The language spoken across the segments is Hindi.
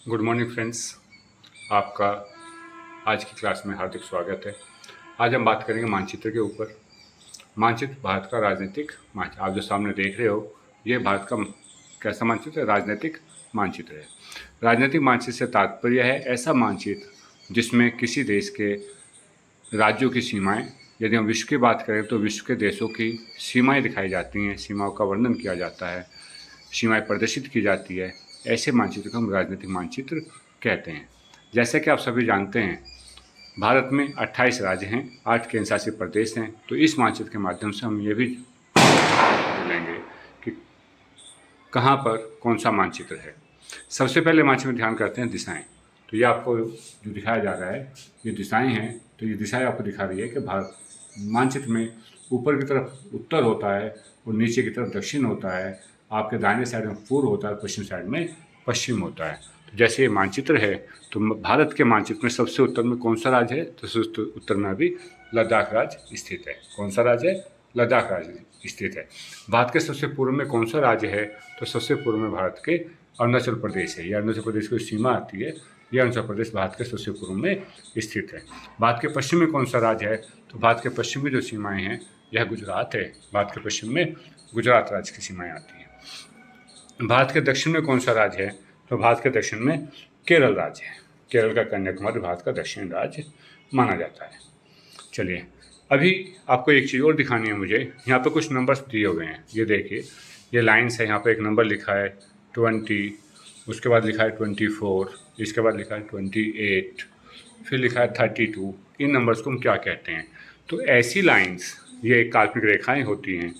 Good morning friends. आपका आज की क्लास में हार्दिक स्वागत है। आज हम बात करेंगे मानचित्र के ऊपर। मानचित्र भारत का राजनीतिक मानचित्र, आप जो सामने देख रहे हो ये भारत का कैसा मानचित्र है? राजनीतिक मानचित्र है। राजनीतिक मानचित्र से तात्पर्य है ऐसा मानचित्र जिसमें किसी देश के राज्यों की सीमाएं, यदि हम विश्व की बात करें तो विश्व के देशों की सीमाएं दिखाई जाती हैं, सीमाओं का वर्णन किया जाता है, सीमाएं प्रदर्शित की जाती है। ऐसे मानचित्र को हम राजनीतिक मानचित्र कहते हैं। जैसे कि आप सभी जानते हैं, भारत में 28 राज्य हैं, 8 केंद्र शासित प्रदेश हैं। तो इस मानचित्र के माध्यम से हम ये भी लेंगे कि कहाँ पर कौन सा मानचित्र है। सबसे पहले मानचित्र में ध्यान करते हैं दिशाएं। तो ये आपको जो दिखाया जा रहा है ये दिशाएं हैं। तो ये दिशाएं आपको दिखा रही है कि भारत मानचित्र में ऊपर की तरफ उत्तर होता है और नीचे की तरफ दक्षिण होता है। आपके दाहिने साइड में पूर्व होता है, पश्चिम साइड में पश्चिम होता है। तो जैसे ये मानचित्र है तो भारत के मानचित्र में सबसे उत्तर में कौन सा राज्य है? तो सबसे उत्तर में अभी लद्दाख राज्य स्थित है। कौन सा राज्य है? लद्दाख राज्य स्थित है। भारत के सबसे पूर्व में कौन सा राज्य है? तो सबसे पूर्व में भारत के अरुणाचल प्रदेश है। यह अरुणाचल प्रदेश की सीमा आती है। यह अरुणाचल प्रदेश भारत के सबसे पूर्व में स्थित है। भारत के पश्चिम में कौन सा राज्य है? तो भारत के पश्चिम में जो सीमाएं हैं यह गुजरात है। भारत के पश्चिम में गुजरात राज्य की सीमाएं आती हैं। भारत के दक्षिण में कौन सा राज्य है? तो भारत के दक्षिण में केरल राज्य है। केरल का कन्याकुमारी भारत का दक्षिण राज्य माना जाता है। चलिए, अभी आपको एक चीज़ और दिखानी है मुझे। यहाँ पे कुछ नंबर्स दिए हुए हैं, ये देखिए, ये लाइन्स है। यहाँ पे एक नंबर लिखा है 20, उसके बाद लिखा है 24, इसके बाद लिखा है 28, फिर लिखा है 32। इन नंबर्स को हम क्या कहते हैं? तो ऐसी लाइन्स, ये काल्पनिक रेखाएं होती हैं।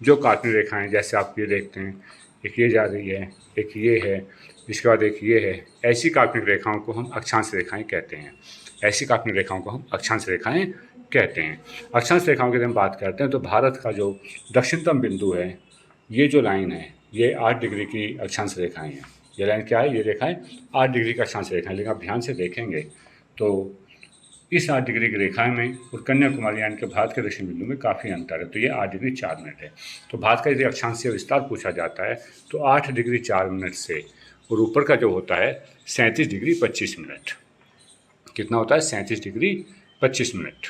जो काल्पनिक रेखाएं, जैसे आप ये देखते हैं, एक ये जा रही है, एक ये है, इसके बाद एक ये है। ऐसी काल्पनिक रेखाओं को हम अक्षांश रेखाएं कहते हैं। ऐसी काल्पनिक रेखाओं को हम अक्षांश रेखाएं कहते हैं। अक्षांश रेखाओं की जब हम बात करते हैं तो भारत का जो दक्षिणतम बिंदु है, ये जो लाइन है, ये 8 डिग्री की अक्षांश रेखाएं हैं। ये लाइन क्या है? ये रेखाएं 8 डिग्री का अक्षांश रेखाएं। लेकिन आप ध्यान से देखेंगे तो इस 8 डिग्री की रेखाएं में और कन्याकुमारी यानी कि भारत के दक्षिण बिंदु में काफ़ी अंतर है। तो ये 8 डिग्री 4 मिनट है। तो भारत का यदि अक्षांशीय विस्तार पूछा जाता है तो 8 डिग्री 4 मिनट से, और ऊपर का जो होता है 37 डिग्री 25 मिनट। कितना होता है? 37 डिग्री 25 मिनट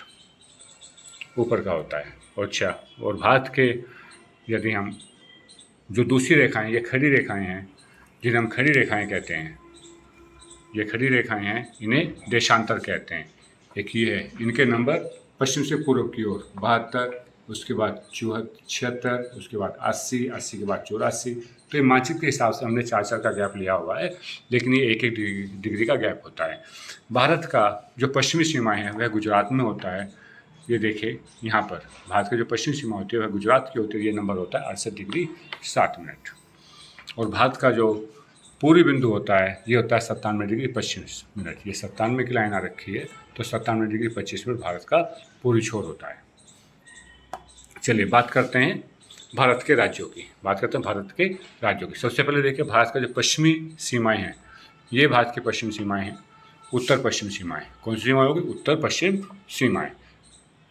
ऊपर का होता है। अच्छा, और भारत के यदि हम जो दूसरी रेखाएं, ये खड़ी रेखाएं हैं जिन्हें हम खड़ी रेखाएं कहते हैं। ये खड़ी रेखाएं हैं, इन्हें देशांतर कहते हैं। एक ये है, इनके नंबर पश्चिम से पूर्व की ओर 72, उसके बाद 76, उसके बाद 80, 80 के बाद 84। तो ये मानचित्र के हिसाब से हमने 4-4 का गैप लिया हुआ है, लेकिन ये 1-1 डिग्री का गैप होता है। भारत का जो पश्चिमी सीमा है वह गुजरात में होता है। ये देखिए, यहाँ पर भारत की जो पश्चिमी सीमा होती है वह गुजरात की होती है। ये नंबर होता है 68 डिग्री 7 मिनट। और भारत का जो पूर्वी बिंदु होता है ये होता है 97 डिग्री 25 मिनट। ये 97 की लाइन आ रखी है, तो 97 डिग्री 25 मिनट भारत का पूर्वी छोर होता है। चलिए, बात करते हैं भारत के राज्यों की। बात करते हैं भारत के राज्यों की। सबसे पहले देखिए, भारत का जो पश्चिमी सीमाएं हैं, ये भारत की पश्चिमी सीमाएं हैं। उत्तर पश्चिम सीमाएं कौन सी सीमाएं होगी? उत्तर पश्चिम सीमाएं।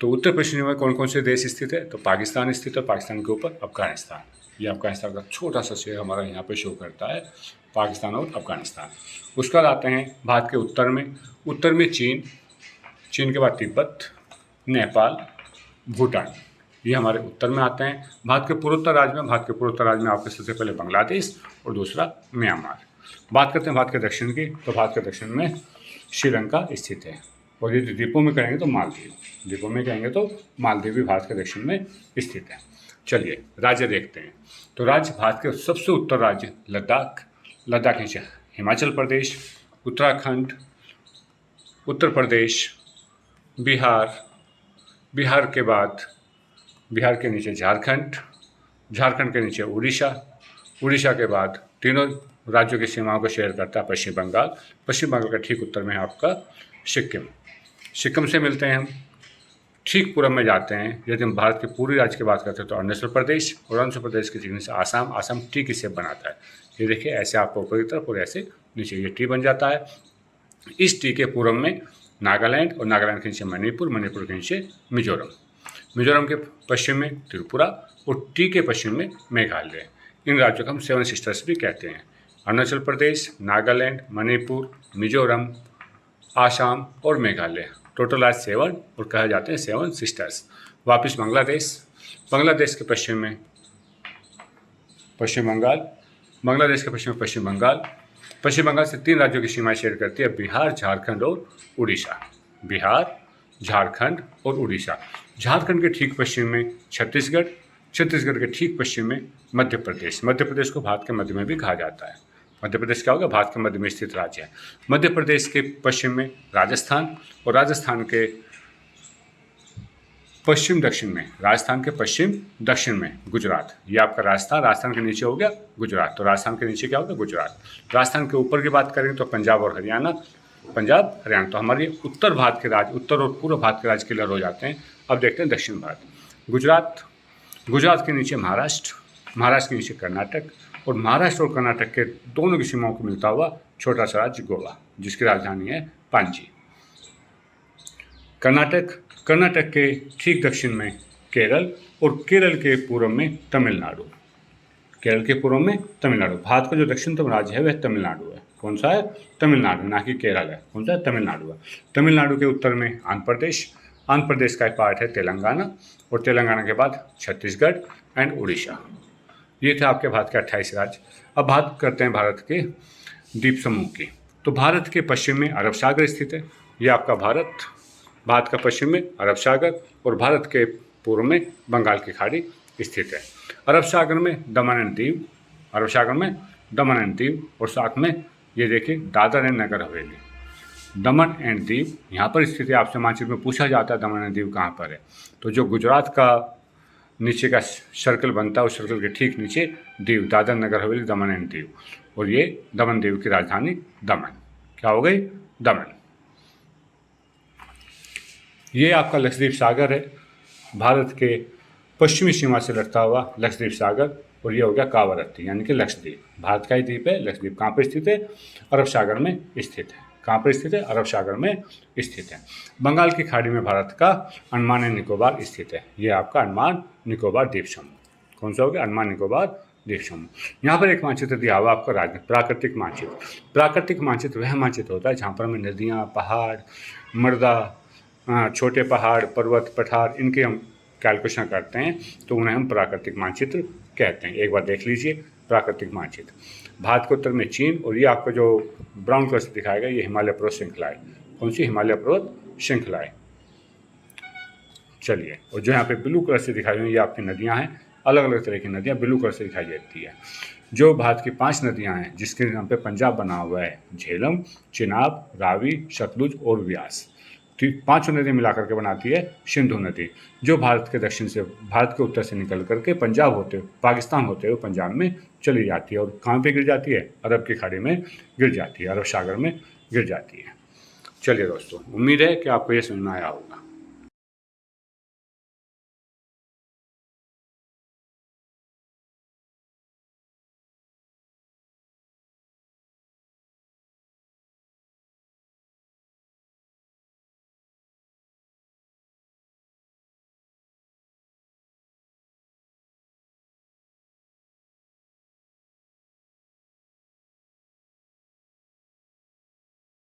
तो उत्तर पश्चिम में कौन कौन से देश स्थित है? तो पाकिस्तान स्थित है। पाकिस्तान के ऊपर अफगानिस्तान। ये अफगानिस्तान का छोटा सा शेयर हमारा यहाँ पे शो करता है, पाकिस्तान और अफगानिस्तान। उसके बाद आते हैं भारत के उत्तर में। उत्तर में चीन, चीन के बाद तिब्बत, नेपाल, भूटान, ये हमारे उत्तर में आते हैं। भारत के पूर्वोत्तर राज्य में आपके सबसे पहले बांग्लादेश और दूसरा म्यांमार। बात करते हैं भारत के दक्षिण की। तो भारत के दक्षिण में श्रीलंका स्थित है। और यदि द्वीपों में कहेंगे तो मालदीव, द्वीपों में कहेंगे तो मालदीव भी भारत के दक्षिण में स्थित है। चलिए, राज्य देखते हैं। तो राज्य, भारत के सबसे उत्तर राज्य लद्दाख, लद्दाख नीचे हिमाचल प्रदेश, उत्तराखंड, उत्तर प्रदेश, बिहार, बिहार के बाद बिहार के नीचे झारखंड, झारखंड के नीचे उड़ीसा, उड़ीसा के बाद तीनों राज्यों की सीमाओं को शेयर करता है पश्चिम बंगाल। पश्चिम बंगाल का ठीक उत्तर में है आपका सिक्किम। सिक्किम से मिलते हैं हम, ठीक पूर्व में जाते हैं। यदि हम भारत के पूर्वी राज्य की बात करते हैं तो अरुणाचल प्रदेश, और अरुणाचल प्रदेश के ठीक से आसाम। आसाम टी की शेप बनाता है। ये देखिए, ऐसे आपको ऊपर की तरफ और ऐसे नीचे ये टी बन जाता है। इस टी के पूर्व में नागालैंड, और नागालैंड के नीचे मणिपुर, मणिपुर के नीचे मिजोरम, मिजोरम के पश्चिम में त्रिपुरा, और टी के पश्चिम में मेघालय। इन राज्यों को हम 7 सिस्टर्स भी कहते हैं। अरुणाचल प्रदेश, नागालैंड, मणिपुर, मिजोरम, आसाम और मेघालय। टोटल आज 7 और कहा जाते हैं 7 सिस्टर्स। वापिस बांग्लादेश। बांग्लादेश के पश्चिम में पश्चिम बंगाल, बांग्लादेश के पश्चिम में पश्चिम बंगाल। पश्चिम बंगाल से 3 राज्यों की सीमाएं शेयर करती है, बिहार, झारखंड और उड़ीसा। बिहार, झारखंड और उड़ीसा। झारखंड के ठीक पश्चिम में छत्तीसगढ़, छत्तीसगढ़ के ठीक पश्चिम में मध्य प्रदेश। मध्य प्रदेश को भारत के मध्य में भी कहा जाता है। मध्य प्रदेश क्या होगा? भारत के मध्य में स्थित राज्य है। मध्य प्रदेश के पश्चिम में राजस्थान, और राजस्थान के पश्चिम दक्षिण में, राजस्थान के पश्चिम दक्षिण में गुजरात। ये आपका राजस्थान, राजस्थान के नीचे हो गया गुजरात। तो राजस्थान के नीचे क्या होगा? गुजरात। राजस्थान के ऊपर की बात करेंगे तो पंजाब और हरियाणा, पंजाब हरियाणा। तो हमारे उत्तर भारत के राज्य, उत्तर और पूर्व भारत के राज्य क्लियर हो जाते हैं। अब देखते हैं दक्षिण भारत। गुजरात, गुजरात के नीचे महाराष्ट्र, महाराष्ट्र के नीचे कर्नाटक, और महाराष्ट्र और कर्नाटक के दोनों की सीमाओं को मिलता हुआ छोटा सा राज्य गोवा, जिसकी राजधानी है पांजी। कर्नाटक, कर्नाटक के ठीक दक्षिण में केरल, और केरल के पूर्व में तमिलनाडु। केरल के पूर्व में तमिलनाडु। भारत का जो दक्षिणतम राज्य है वह तमिलनाडु है। कौन सा है? तमिलनाडु, ना कि केरल है। कौन सा है? तमिलनाडु है। तमिलनाडु के उत्तर में आंध्र प्रदेश, आंध्र प्रदेश का एक पार्ट है तेलंगाना, और तेलंगाना के बाद छत्तीसगढ़ एंड उड़ीसा। ये थे आपके भारत के 28 राज्य। अब बात करते हैं भारत के द्वीप समूह की। तो भारत के पश्चिम में अरब सागर स्थित है। ये आपका भारत, भारत का पश्चिम में अरब सागर, और भारत के पूर्व में बंगाल की खाड़ी स्थित है। अरब सागर में दमन एंड दीव, अरब सागर में दमन एंड दीव, और साथ में ये देखिए Dadar and Nagar Haveli. Daman and Diu यहाँ पर स्थित है। आपसे मानचित्र में पूछा जाता है दमन एंड दीव कहाँ पर है, तो जो गुजरात का नीचे का सर्कल बनता है उस सर्कल के ठीक नीचे दीव, दादर नगर हवेली, दमन एंड दीव। और ये दमन दीव की राजधानी दमन। क्या हो गई? दमन। ये आपका लक्षद्वीप सागर है, भारत के पश्चिमी सीमा से लगता हुआ लक्षद्वीप सागर, और ये हो गया कावरत्ती यानी कि लक्षद्वीप। भारत का ही द्वीप है लक्षद्वीप। कहाँ पर स्थित है? अरब सागर में स्थित है। कहाँ पर स्थित है? अरब सागर में स्थित है। बंगाल की खाड़ी में भारत का अंडमान एंड निकोबार स्थित है। ये आपका अंडमान निकोबार द्वीप समूह। कौन सा हो गया? अंडमान निकोबार द्वीप समूह। यहाँ पर एक मानचित्र दिया हुआ आपका राज्य प्राकृतिक मानचित्र। प्राकृतिक मानचित्र वह मानचित्र होता है जहाँ पर हमें नदियाँ, पहाड़, मृदा, छोटे पहाड़, पर्वत, पठार, इनके हम कैलकुलेशन करते हैं, तो उन्हें हम प्राकृतिक मानचित्र कहते हैं। एक बार देख लीजिए प्राकृतिक मानचित्र। भारत के उत्तर में चीन, और ये आपका जो ब्राउन कलर से दिखाएगा ये हिमालय पर्वत श्रृंखला है। कौन सी? हिमालय पर्वत श्रृंखला है। चलिए, और जो यहाँ पे ब्लू कलर से दिखाई हुई ये आपकी नदियाँ हैं, अलग अलग तरह की नदियाँ ब्लू कलर से दिखाई देती है। जो भारत की 5 नदियाँ हैं जिसके नाम पे पंजाब बना हुआ है, झेलम, चिनाब, रावी, सतलुज और व्यास। तो 5 नदियाँ मिलाकर के बनाती है सिंधु नदी, जो भारत के दक्षिण से, भारत के उत्तर से निकल करके पंजाब होते हुए, पाकिस्तान होते हुए पंजाब में चली जाती है। और कहाँ पे गिर जाती है? अरब की खाड़ी में गिर जाती है, अरब सागर में गिर जाती है। चलिए दोस्तों, उम्मीद है कि आपको ये समझ में आया होगा।